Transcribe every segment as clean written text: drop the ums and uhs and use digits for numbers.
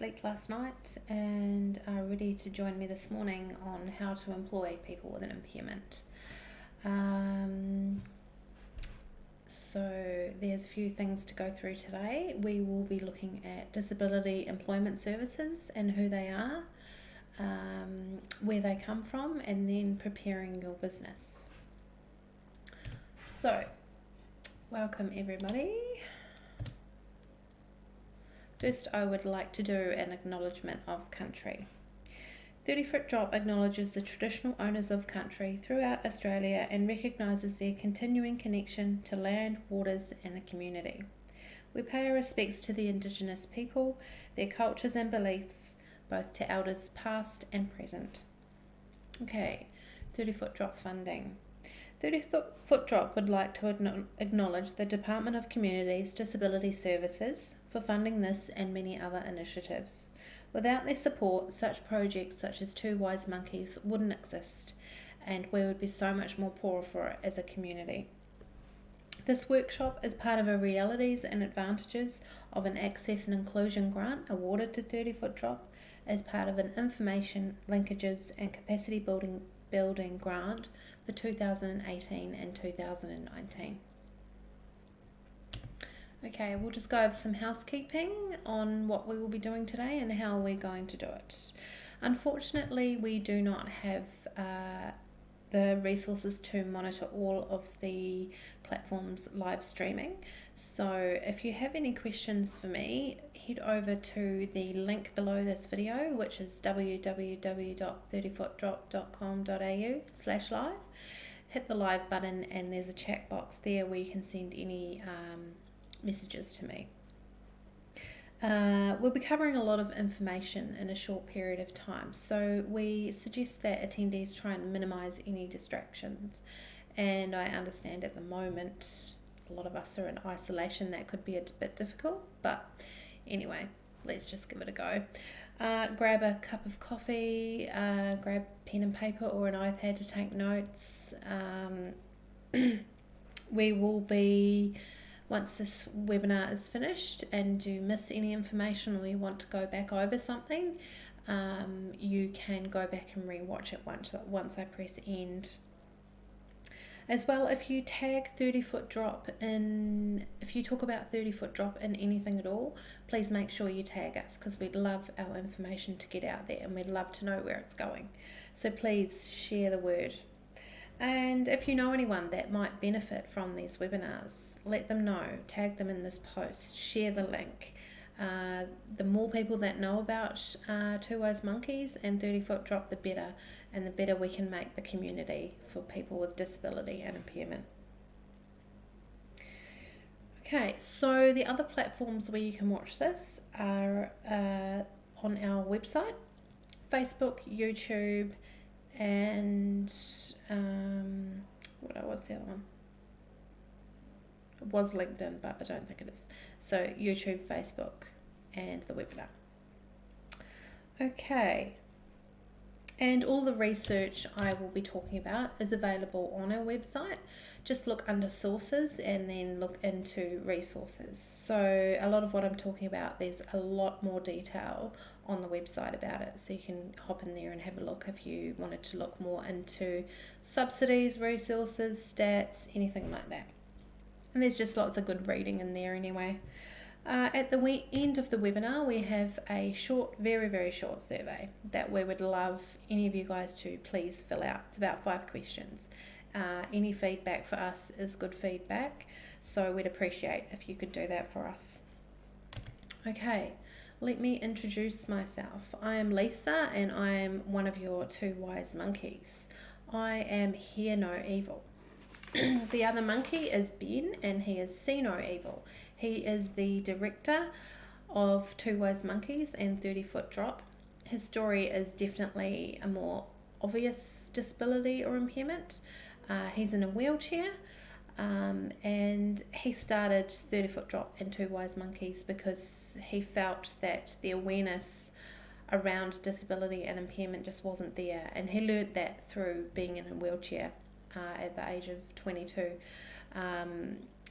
sleep last night and are ready to join me this morning on how to employ people with an impairment. So there's a few things to go through today. We will be looking at disability employment services and who they are, where they come from, and then preparing your business. So, welcome everybody. First, I would like to do an acknowledgement of country. 30 Foot Drop acknowledges the traditional owners of country throughout Australia and recognises their continuing connection to land, waters and the community. We pay our respects to the Indigenous people, their cultures and beliefs, both to elders past and present. Okay, 30 Foot Drop funding. 30 Foot Drop would like to acknowledge the Department of Communities Disability Services for funding this and many other initiatives. Without their support, such projects such as Two Wise Monkeys wouldn't exist, and we would be so much more poorer for it as a community. This workshop is part of a Realities and Advantages of an Access and Inclusion grant awarded to 30 Foot Drop as part of an Information, Linkages and Capacity Building grant for 2018 and 2019. Okay, we'll just go over some housekeeping on what we will be doing today and how we're going to do it. Unfortunately, we do not have the resources to monitor all of the platforms live streaming. So if you have any questions for me, head over to the link below this video, which is www.30footdrop.com.au/live. Hit the live button and there's a chat box there where you can send any messages to me. We'll be covering a lot of information in a short period of time, so we suggest that attendees try and minimise any distractions. And I understand at the moment a lot of us are in isolation, that could be a bit difficult, but anyway, let's just give it a go. Grab a cup of coffee, grab pen and paper or an iPad to take notes. We will be, once this webinar is finished and you miss any information or you want to go back over something, you can go back and re-watch it once I press end. As well, if you tag 30 Foot Drop in, if you talk about 30 Foot Drop in anything at all, please make sure you tag us, because we'd love our information to get out there and we'd love to know where it's going. So please share the word. And if you know anyone that might benefit from these webinars, let them know, tag them in this post, share the link. The more people that know about Two Wise Monkeys and 30 Foot Drop, the better, and the better we can make the community for people with disability and impairment. Okay, so the other platforms where you can watch this are on our website, Facebook, YouTube, and what's the other one? It was LinkedIn, but I don't think it is. So YouTube, Facebook, and the webinar. Okay, and all the research I will be talking about is available on our website. Just look under sources and then look into resources. So a lot of what I'm talking about, there's a lot more detail on the website about it, so you can hop in there and have a look if you wanted to look more into subsidies, resources, stats, anything like that. And there's just lots of good reading in there anyway. At the end of the webinar, we have a short, very, very short survey that we would love any of you guys to please fill out. It's about 5 questions. Any feedback for us is good feedback, so we'd appreciate if you could do that for us. Okay, let me introduce myself. I am Lisa and I am one of your Two Wise Monkeys. I am Hear No Evil. The other monkey is Ben and he is See No Evil. He is the director of Two Wise Monkeys and 30 Foot Drop. His story is definitely a more obvious disability or impairment. He's in a wheelchair, and he started 30 Foot Drop and Two Wise Monkeys because he felt that the awareness around disability and impairment just wasn't there, and he learnt that through being in a wheelchair at the age of 22,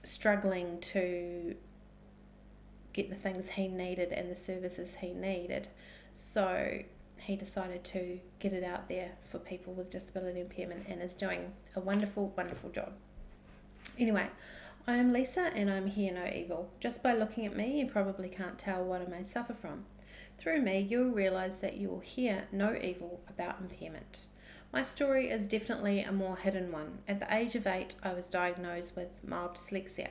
struggling to get the things he needed and the services he needed. So he decided to get it out there for people with disability impairment and is doing a wonderful, wonderful job. Anyway, I am Lisa and I'm here no evil. Just by looking at me, you probably can't tell what I may suffer from. Through me, you'll realise that you will hear no evil about impairment. My story is definitely a more hidden one. At the age of 8, I was diagnosed with mild dyslexia.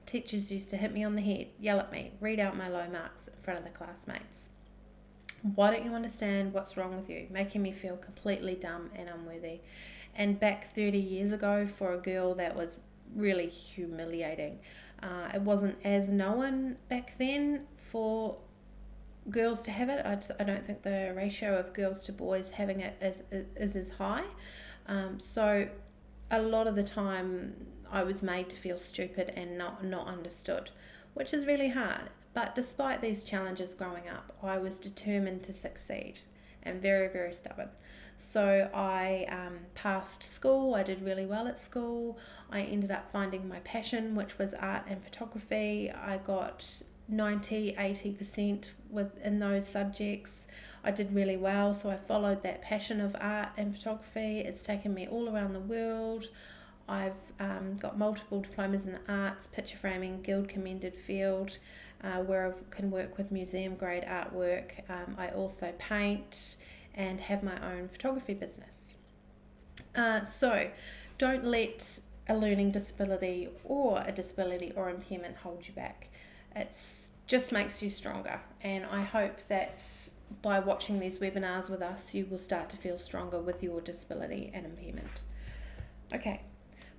Teachers used to hit me on the head, yell at me, read out my low marks in front of the classmates. Why don't you understand what's wrong with you? Making me feel completely dumb and unworthy. And back 30 years ago, for a girl, that was really humiliating. It wasn't as known back then for girls to have it. I don't think the ratio of girls to boys having it is as high. So a lot of the time I was made to feel stupid and not understood, which is really hard. But despite these challenges growing up, I was determined to succeed and very, very stubborn. So I passed school. I did really well at school. I ended up finding my passion, which was art and photography. I got 90-80% within those subjects. I did really well, so I followed that passion of art and photography. It's taken me all around the world. I've got multiple diplomas in the arts, picture framing, guild commended field, where I can work with museum grade artwork. I also paint and have my own photography business. So don't let a learning disability or a disability or impairment hold you back. It's just makes you stronger, and I hope that by watching these webinars with us you will start to feel stronger with your disability and impairment. Okay,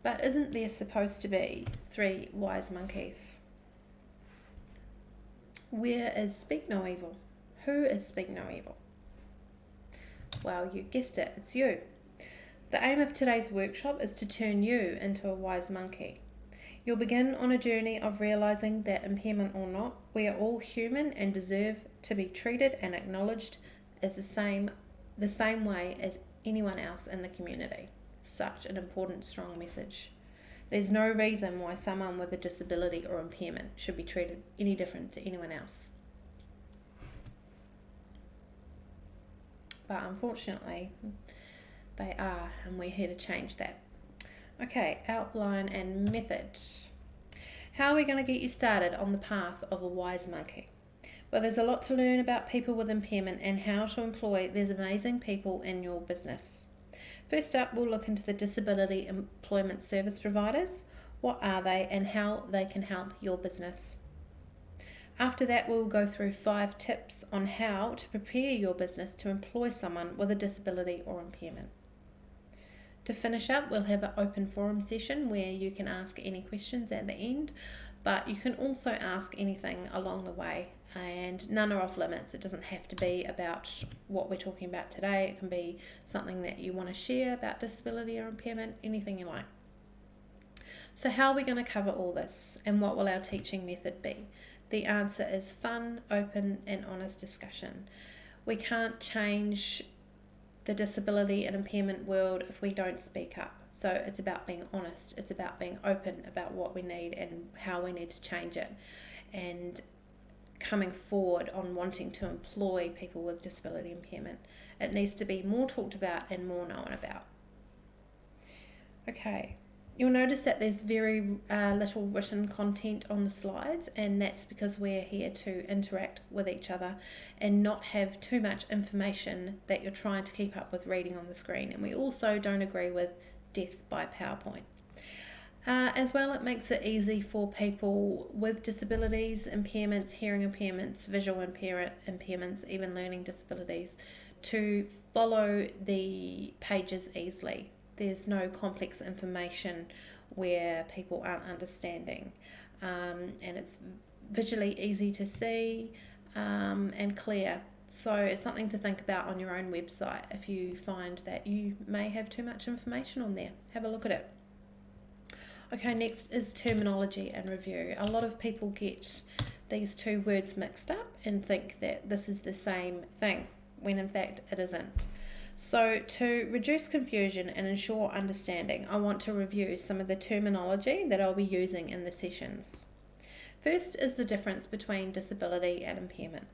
but isn't there supposed to be 3 wise monkeys? Where is Speak No Evil? Who is Speak No Evil? Well, you guessed it, it's you. The aim of today's workshop is to turn you into a wise monkey. You'll begin on a journey of realising that, impairment or not, we are all human and deserve to be treated and acknowledged as the same way as anyone else in the community. Such an important, strong message. There's no reason why someone with a disability or impairment should be treated any different to anyone else. But unfortunately, they are, and we're here to change that. Okay, outline and method. How are we going to get you started on the path of a wise monkey? Well, there's a lot to learn about people with impairment and how to employ these amazing people in your business. First up, we'll look into the disability employment service providers. What are they and how they can help your business? After that, we'll go through 5 tips on how to prepare your business to employ someone with a disability or impairment. To finish up, we'll have an open forum session where you can ask any questions at the end, but you can also ask anything along the way, and none are off limits. It doesn't have to be about what we're talking about today. It can be something that you want to share about disability or impairment, anything you like. So how are we going to cover all this, and what will our teaching method be? The answer is fun, open and honest discussion. We can't change the disability and impairment world if we don't speak up. So it's about being honest, it's about being open about what we need and how we need to change it, and coming forward on wanting to employ people with disability impairment. It needs to be more talked about and more known about. Okay, you'll notice that there's very little written content on the slides, and that's because we're here to interact with each other and not have too much information that you're trying to keep up with reading on the screen. And we also don't agree with death by PowerPoint. As well, it makes it easy for people with disabilities, impairments, hearing impairments, visual impairments, even learning disabilities, to follow the pages easily. There's no complex information where people aren't understanding, and it's visually easy to see and clear. So it's something to think about on your own website if you find that you may have too much information on there. Have a look at it. Okay, next is terminology and review. A lot of people get these 2 words mixed up and think that this is the same thing, when in fact it isn't. So to reduce confusion and ensure understanding, I want to review some of the terminology that I'll be using in the sessions. First is the difference between disability and impairment.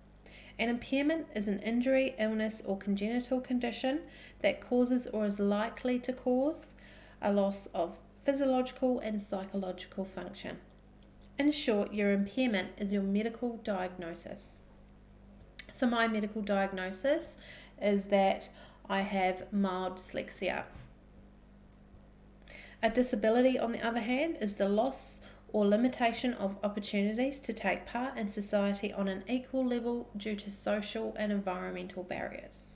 An impairment is an injury, illness, or congenital condition that causes or is likely to cause a loss of physiological and psychological function. In short, your impairment is your medical diagnosis. So my medical diagnosis is that I have mild dyslexia. A disability, on the other hand, is the loss or limitation of opportunities to take part in society on an equal level due to social and environmental barriers.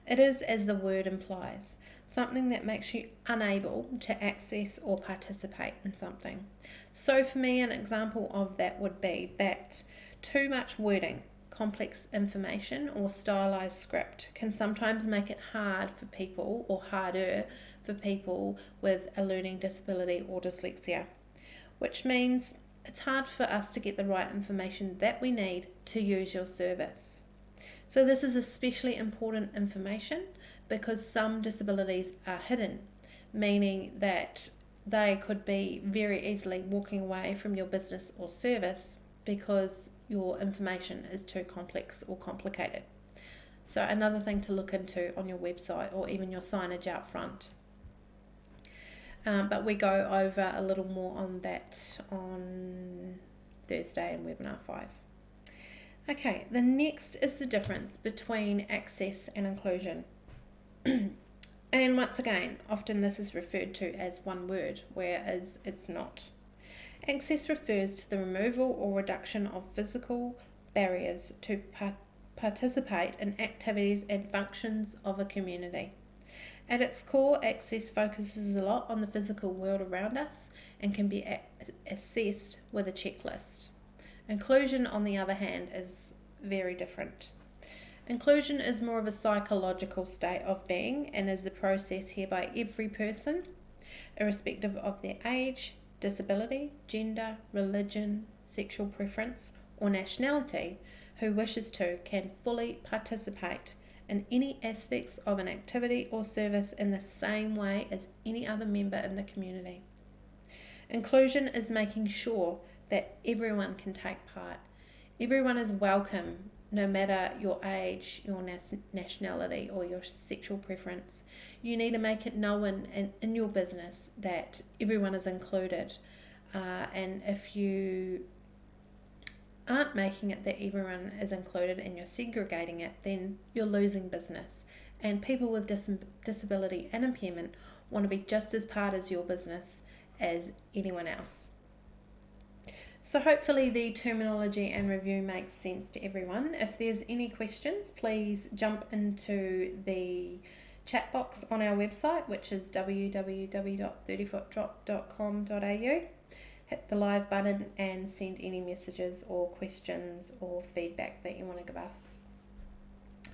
It is, as the word implies, something that makes you unable to access or participate in something. So for me, an example of that would be that too much wording, complex information, or stylized script can sometimes make it hard for people, or harder for people with a learning disability or dyslexia, which means it's hard for us to get the right information that we need to use your service. So this is especially important information because some disabilities are hidden, meaning that they could be very easily walking away from your business or service because your information is too complex or complicated. So another thing to look into on your website or even your signage out front. But we go over a little more on that on Thursday in webinar 5. Okay, the next is the difference between access and inclusion. And once again, often this is referred to as one word, whereas it's not. Access refers to the removal or reduction of physical barriers to participate in activities and functions of a community. At its core, access focuses a lot on the physical world around us and can be assessed with a checklist. Inclusion, on the other hand, is very different. Inclusion is more of a psychological state of being and is the process hereby every person, irrespective of their age, disability, gender, religion, sexual preference, or nationality, who wishes to, can fully participate in any aspects of an activity or service in the same way as any other member in the community. Inclusion is making sure that everyone can take part. Everyone is welcome, no matter your age, your nationality, or your sexual preference. You need to make it known in your business that everyone is included. And if you aren't making it that everyone is included and you're segregating it, then you're losing business. And people with disability and impairment want to be just as part of your business as anyone else. So hopefully the terminology and review makes sense to everyone. If there's any questions, please jump into the chat box on our website, which is www.30footdrop.com.au. Hit the live button and send any messages or questions or feedback that you want to give us.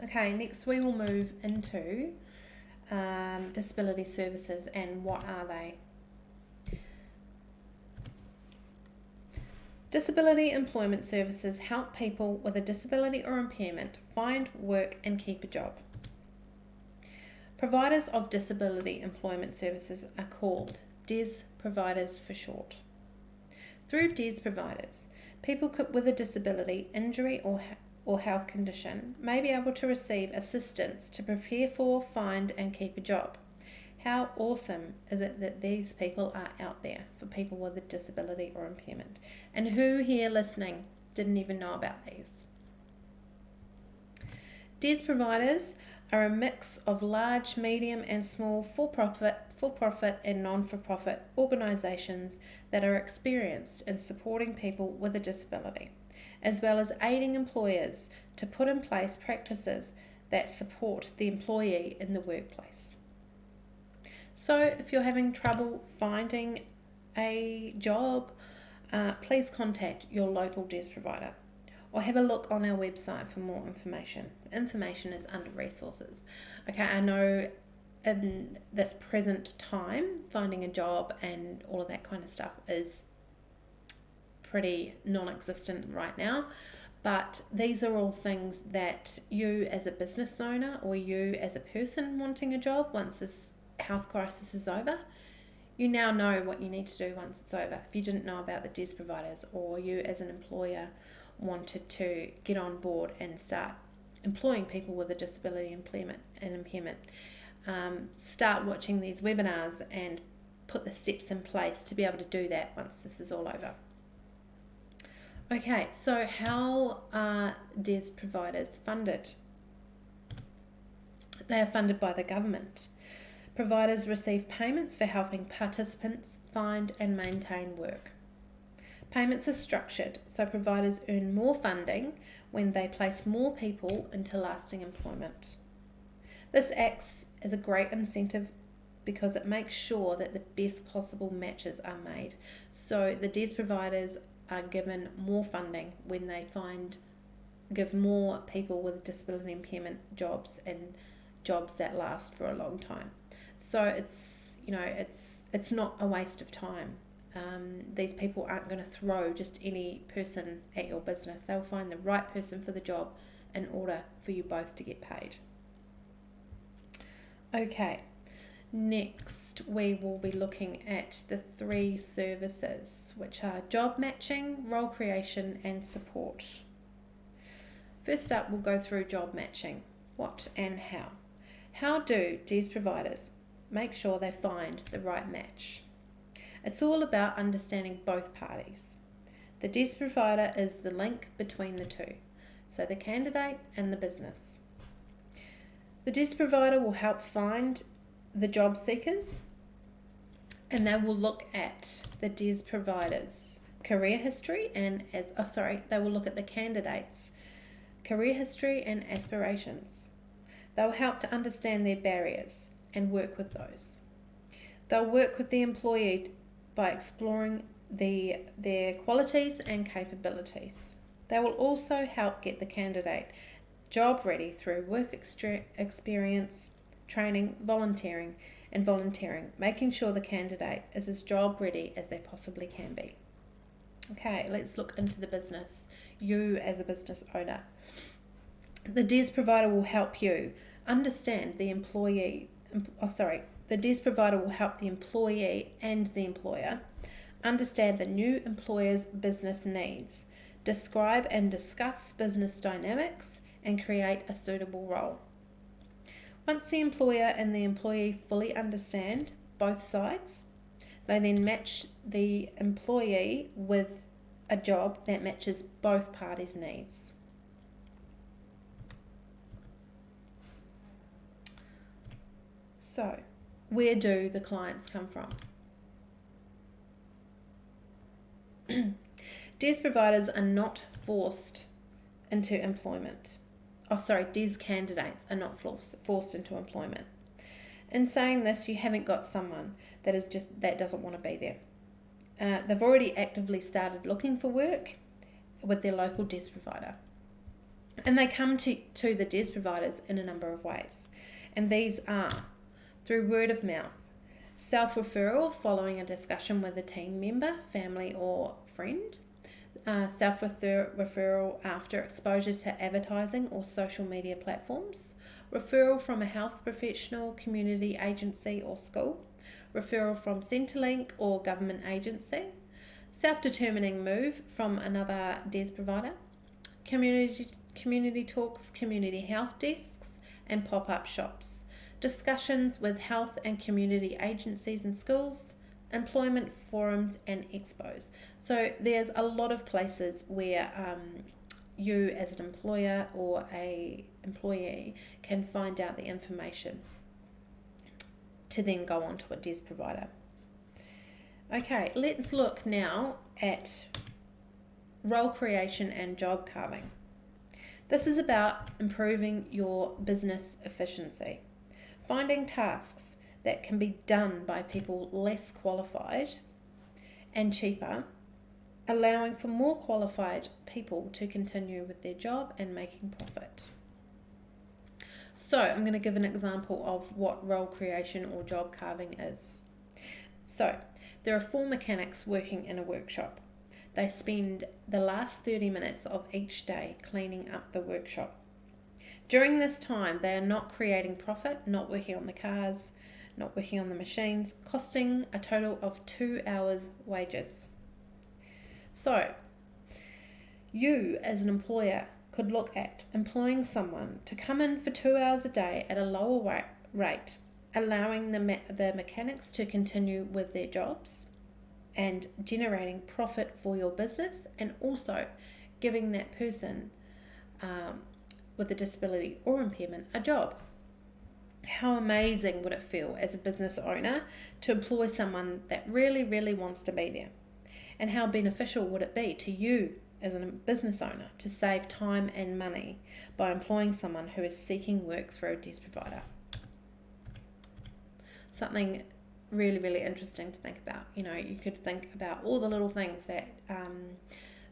Okay, next we will move into disability services and what are they. Disability employment services help people with a disability or impairment find work and keep a job. Providers of disability employment services are called DES providers for short. Through DES providers, people with a disability, injury or health condition may be able to receive assistance to prepare for, find and keep a job. How awesome is it that these people are out there for people with a disability or impairment? And who here listening didn't even know about these? DES providers are a mix of large, medium and small for-profit and non-for-profit organisations that are experienced in supporting people with a disability, as well as aiding employers to put in place practices that support the employee in the workplace. So if you're having trouble finding a job, please contact your local DES provider or have a look on our website for more information. The information is under resources. Okay, I know in this present time, finding a job and all of that kind of stuff is pretty non-existent right now, but these are all things that you as a business owner or you as a person wanting a job once this health crisis is over, You now know what you need to do once it's over. If you didn't know about the DES providers, or you as an employer wanted to get on board and start employing people with a disability impairment, start watching these webinars and put the steps in place to be able to do that once this is all over. Okay, so how are DES providers funded? They are funded by the government. Providers receive payments for helping participants find and maintain work. Payments are structured so providers earn more funding when they place more people into lasting employment. This acts as a great incentive because it makes sure that the best possible matches are made. So the DES providers are given more funding when they give more people with disability impairment jobs, and jobs that last for a long time. So it's not a waste of time. These people aren't going to throw just any person at your business. They'll find the right person for the job in order for you both to get paid. Okay, next we will be looking at the 3 services, which are job matching, role creation and support. First up, we'll go through job matching. What and how? How do DES providers make sure they find the right match? It's all about understanding both parties. The DES provider is the link between the two, so the candidate and the business. The DES provider will help find the job seekers, and they will look at the DES provider's career history they will look at the candidate's career history and aspirations. They will help to understand their barriers and work with those. They'll work with the employee by exploring their qualities and capabilities. They will also help get the candidate job ready through work experience, training, volunteering, making sure the candidate is as job ready as they possibly can be. Okay, let's look into the business. You as a business owner. The DES provider will help you understand the DES provider will help the employee and the employer understand the new employer's business needs, describe and discuss business dynamics, and create a suitable role. Once the employer and the employee fully understand both sides, they then match the employee with a job that matches both parties' needs. So, where do the clients come from? DES providers are not forced into employment. DES candidates are not forced into employment. In saying this, you haven't got someone that doesn't want to be there. They've already actively started looking for work with their local DES provider. And they come to the DES providers in a number of ways. And these are through word of mouth, self-referral following a discussion with a team member, family or friend, self-referral after exposure to advertising or social media platforms, referral from a health professional, community agency or school, referral from Centrelink or government agency, self-determining move from another DES provider, community talks, community health desks and pop-up shops, discussions with health and community agencies and schools, employment forums and expos. So there's a lot of places where you as an employer or a employee can find out the information to then go on to a DES provider. Okay, let's look now at role creation and job carving. This is about improving your business efficiency, finding tasks that can be done by people less qualified and cheaper, allowing for more qualified people to continue with their job and making profit. So I'm going to give an example of what role creation or job carving is. So there are 4 mechanics working in a workshop. They spend the last 30 minutes of each day cleaning up the workshop. During this time, they are not creating profit, not working on the cars, not working on the machines, costing a total of 2 hours' wages. So, you as an employer could look at employing someone to come in for 2 hours a day at a lower rate, allowing the mechanics to continue with their jobs and generating profit for your business, and also giving that person with a disability or impairment a job. How amazing would it feel as a business owner to employ someone that really, really wants to be there? And how beneficial would it be to you as a business owner to save time and money by employing someone who is seeking work through a DES provider? Something really, really interesting to think about. You know, you could think about all the little things that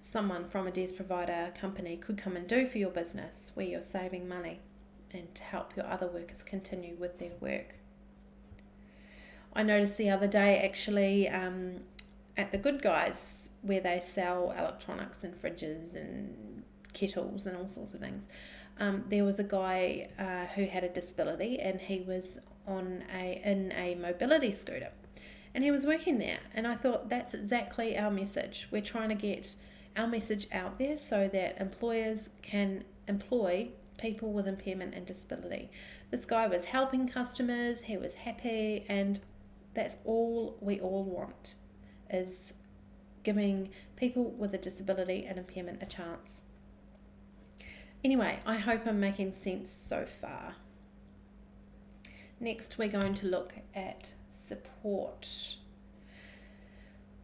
someone from a DES provider company could come and do for your business where you're saving money and to help your other workers continue with their work. I noticed the other day actually at the Good Guys, where they sell electronics and fridges and kettles and all sorts of things, there was a guy who had a disability, and he was in a mobility scooter, and he was working there. And I thought, that's exactly our message. We're trying to get our message out there so that employers can employ people with impairment and disability. This guy was helping customers, he was happy, and that's all we all want, is giving people with a disability and impairment a chance. Anyway, I hope I'm making sense so far. Next, we're going to look at support.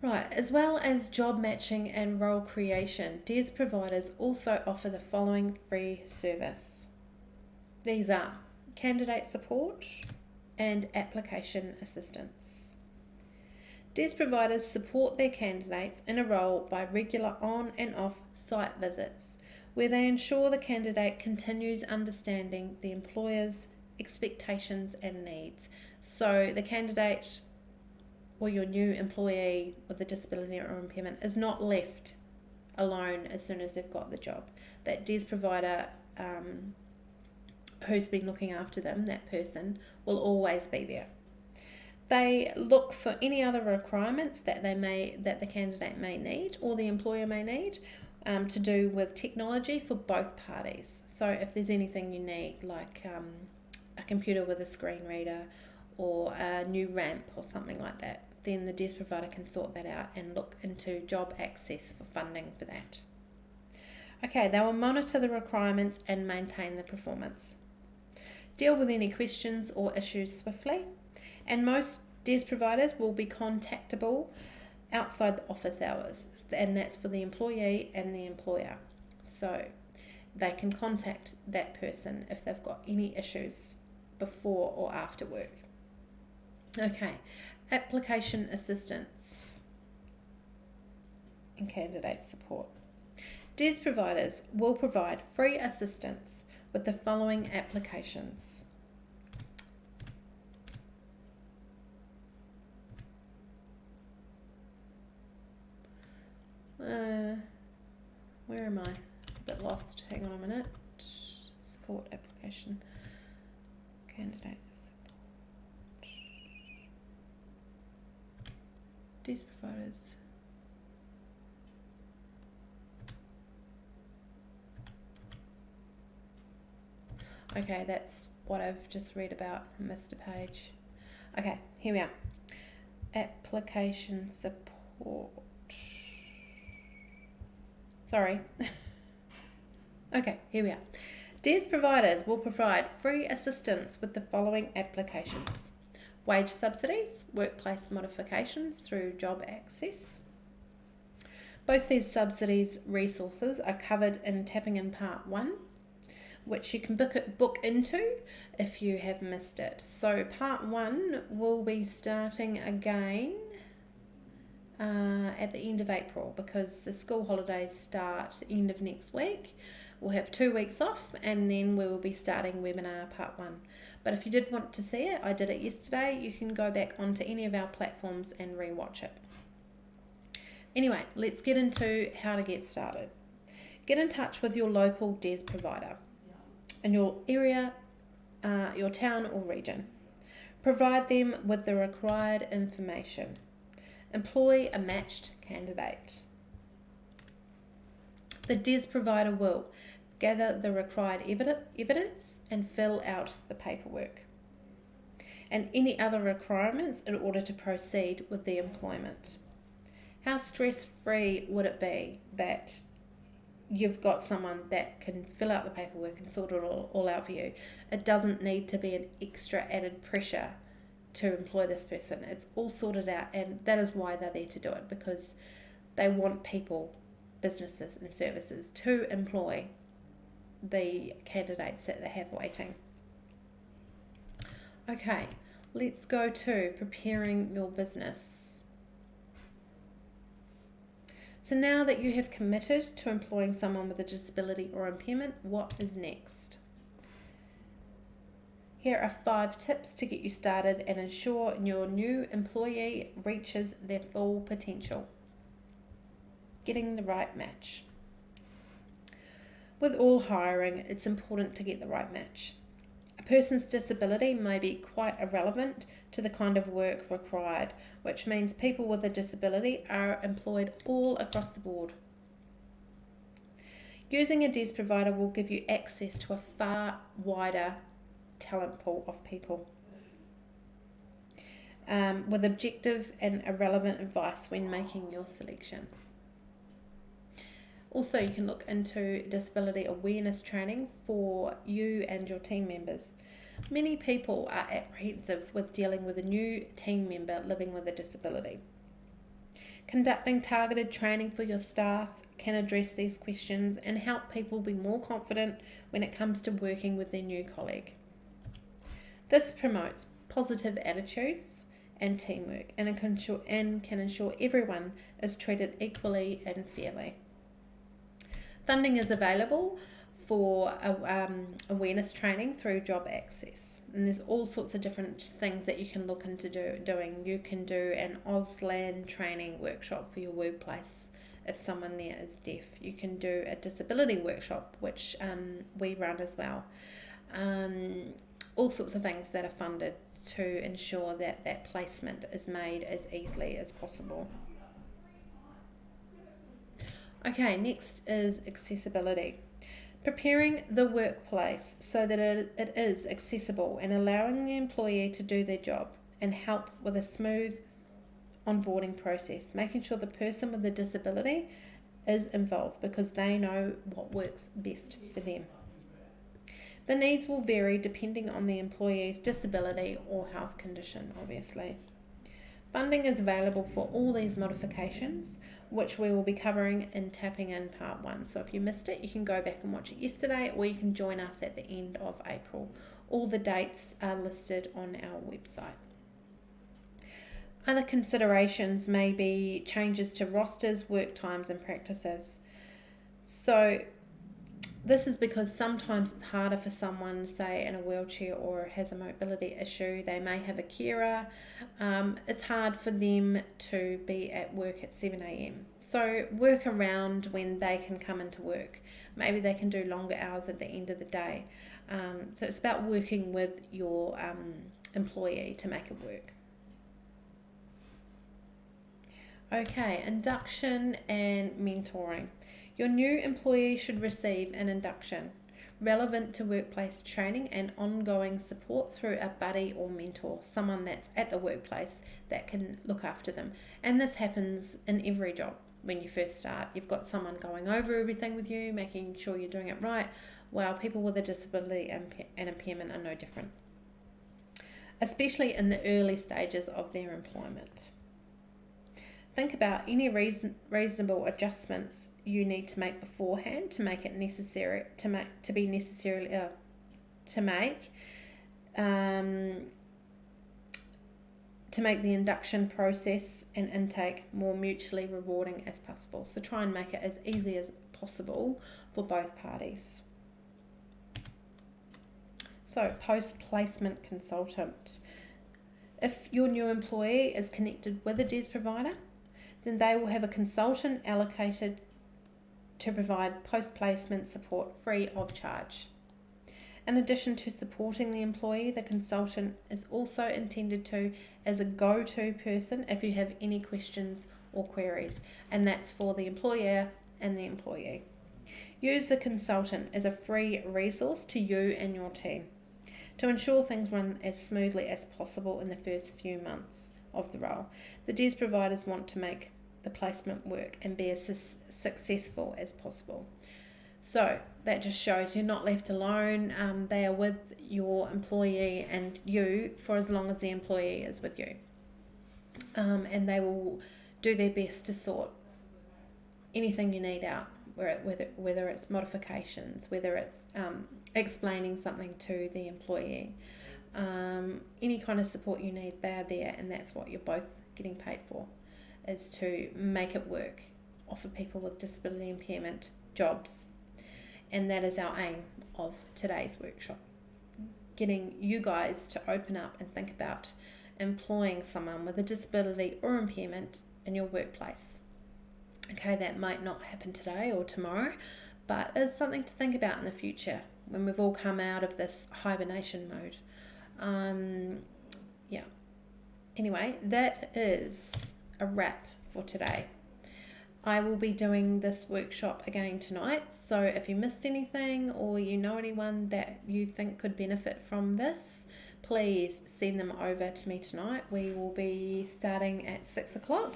Right, as well as job matching and role creation, DES providers also offer the following free service. These are candidate support and application assistance. DES providers support their candidates in a role by regular on and off site visits, where they ensure the candidate continues understanding the employer's expectations and needs. So the candidate or your new employee with a disability or impairment is not left alone as soon as they've got the job. That DES provider who's been looking after them, that person, will always be there. They look for any other requirements that the candidate may need or the employer may need to do with technology for both parties. So if there's anything you need, like a computer with a screen reader or a new ramp or something like that, then the DES provider can sort that out and look into job access for funding for that. Okay, they will monitor the requirements and maintain the performance. Deal with any questions or issues swiftly, and most DES providers will be contactable outside the office hours, and that's for the employee and the employer. So they can contact that person if they've got any issues before or after work. Okay, application assistance and candidate support. DES providers will provide free assistance with the following applications. Where am I? A bit lost. Hang on a minute. Support application. Candidate support. DES providers. Okay, that's what I've just read about. Missed a page. Okay, here we are. Application support. Sorry. Okay, here we are. DES providers will provide free assistance with the following applications: wage subsidies, workplace modifications through job access. Both these subsidies resources are covered in Tapping in Part 1, which you can book into if you have missed it. So Part 1 will be starting again at the end of April, because the school holidays start end of next week. We'll have 2 weeks off, and then we will be starting webinar Part 1. But if you did want to see it, I did it yesterday, you can go back onto any of our platforms and rewatch it. Anyway, let's get into how to get started. Get in touch with your local DES provider in your area, your town or region. Provide them with the required information. Employ a matched candidate. The DES provider will gather the required evidence and fill out the paperwork and any other requirements in order to proceed with the employment. How stress-free would it be that you've got someone that can fill out the paperwork and sort it all out for you? It doesn't need to be an extra added pressure to employ this person. It's all sorted out, and that is why they're there to do it, because they want people, businesses and services to employ the candidates that they have waiting. Okay, let's go to preparing your business. So now that you have committed to employing someone with a disability or impairment, what is next? Here are 5 tips to get you started and ensure your new employee reaches their full potential. Getting the right match. With all hiring, it's important to get the right match. A person's disability may be quite irrelevant to the kind of work required, which means people with a disability are employed all across the board. Using a DES provider will give you access to a far wider talent pool of people with objective and irrelevant advice when making your selection. Also, you can look into disability awareness training for you and your team members. Many people are apprehensive with dealing with a new team member living with a disability. Conducting targeted training for your staff can address these questions and help people be more confident when it comes to working with their new colleague. This promotes positive attitudes and teamwork and can ensure everyone is treated equally and fairly. Funding is available for awareness training through Job Access, and there's all sorts of different things that you can look into doing. You can do an Auslan training workshop for your workplace if someone there is deaf. You can do a disability workshop, which we run as well. All sorts of things that are funded to ensure that that placement is made as easily as possible. Okay, next is accessibility. Preparing the workplace so that it is accessible and allowing the employee to do their job and help with a smooth onboarding process, making sure the person with the disability is involved because they know what works best for them. The needs will vary depending on the employee's disability or health condition, obviously. Funding is available for all these modifications, which we will be covering in Tapping In Part 1. So if you missed it, you can go back and watch it yesterday, or you can join us at the end of April. All the dates are listed on our website. Other considerations may be changes to rosters, work times and practices. So this is because sometimes it's harder for someone, say, in a wheelchair or has a mobility issue. They may have a carer. It's hard for them to be at work at 7 a.m. So work around when they can come into work. Maybe they can do longer hours at the end of the day. So it's about working with your employee to make it work. Okay, induction and mentoring. Your new employee should receive an induction relevant to workplace training and ongoing support through a buddy or mentor, someone that's at the workplace that can look after them. And this happens in every job when you first start. You've got someone going over everything with you, making sure you're doing it right, while people with a disability and impairment are no different, especially in the early stages of their employment. Think about any reasonable adjustments you need to make beforehand to make it necessary to make the induction process and intake more mutually rewarding as possible. So try and make it as easy as possible for both parties. So post-placement consultant. If your new employee is connected with a DES provider, then they will have a consultant allocated to provide post-placement support free of charge. In addition to supporting the employee, the consultant is also intended to as a go-to person if you have any questions or queries, and that's for the employer and the employee. Use the consultant as a free resource to you and your team to ensure things run as smoothly as possible in the first few months of the role. The DES providers want to make the placement work and be as successful as possible. So that just shows you're not left alone. They are with your employee and you for as long as the employee is with you. And they will do their best to sort anything you need out, whether it's modifications, whether it's explaining something to the employee, any kind of support you need, they are there, and that's what you're both getting paid for, is to make it work, offer people with disability impairment jobs. And that is our aim of today's workshop, getting you guys to open up and think about employing someone with a disability or impairment in your workplace. Okay, that might not happen today or tomorrow, but it's something to think about in the future when we've all come out of this hibernation mode. Yeah. Anyway, that is a wrap for today. I will be doing this workshop again tonight, so if you missed anything or you know anyone that you think could benefit from this, please send them over to me tonight. We will be starting at 6 o'clock.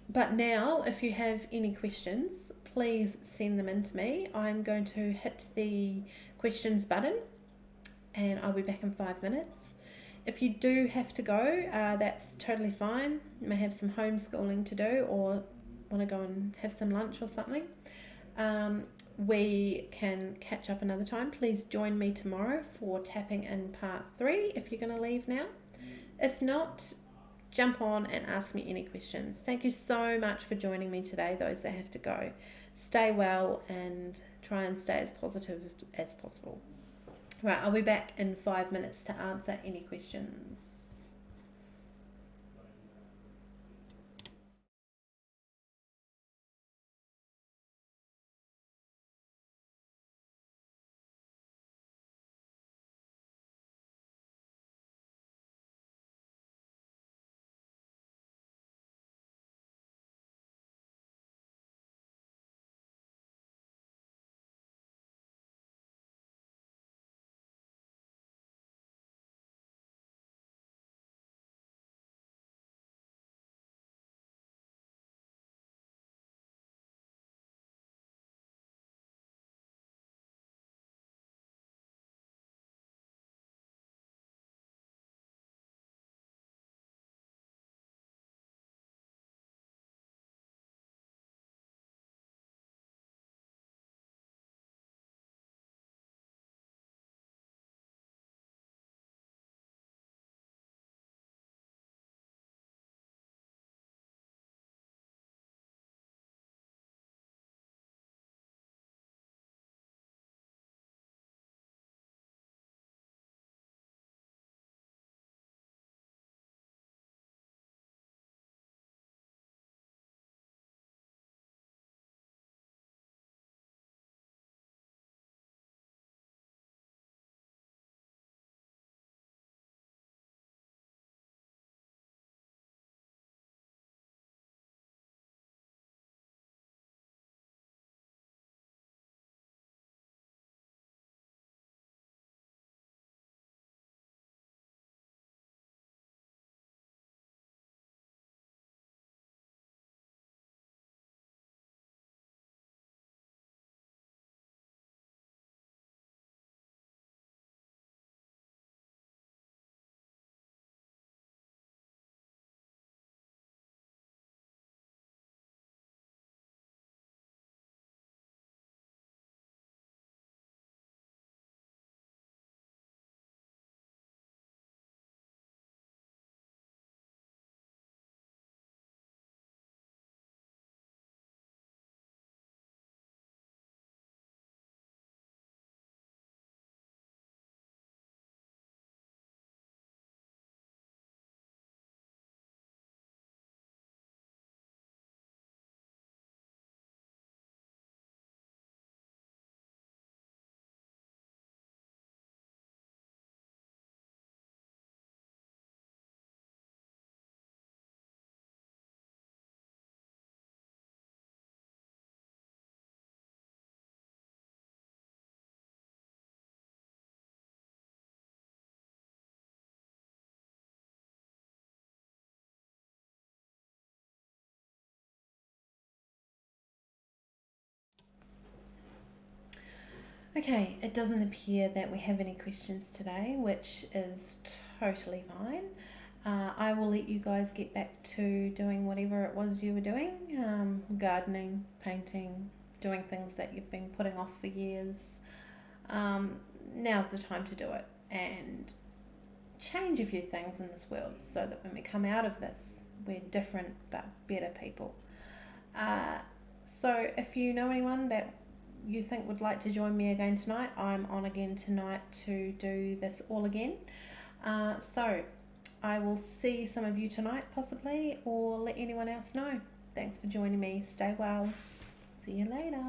But now, if you have any questions, please send them in to me. I'm going to hit the questions button and I'll be back in 5 minutes. If you do have to go, that's totally fine. You may have some homeschooling to do or want to go and have some lunch or something. We can catch up another time. Please join me tomorrow for tapping in part 3 if you're going to leave now. If not, jump on and ask me any questions. Thank you so much for joining me today, those that have to go. Stay well and try and stay as positive as possible. Right, I'll be back in 5 minutes to answer any questions. Okay, it doesn't appear that we have any questions today, which is totally fine. I will let you guys get back to doing whatever it was you were doing, gardening, painting, doing things that you've been putting off for years. Um, Now's the time to do it and change a few things in this world so that when we come out of this, we're different but better people. Uh, so if you know anyone that you think would like to join me again tonight, I'm on again tonight to do this all again. So I will see some of you tonight possibly, or let anyone else know. Thanks for joining me. Stay well. See you later.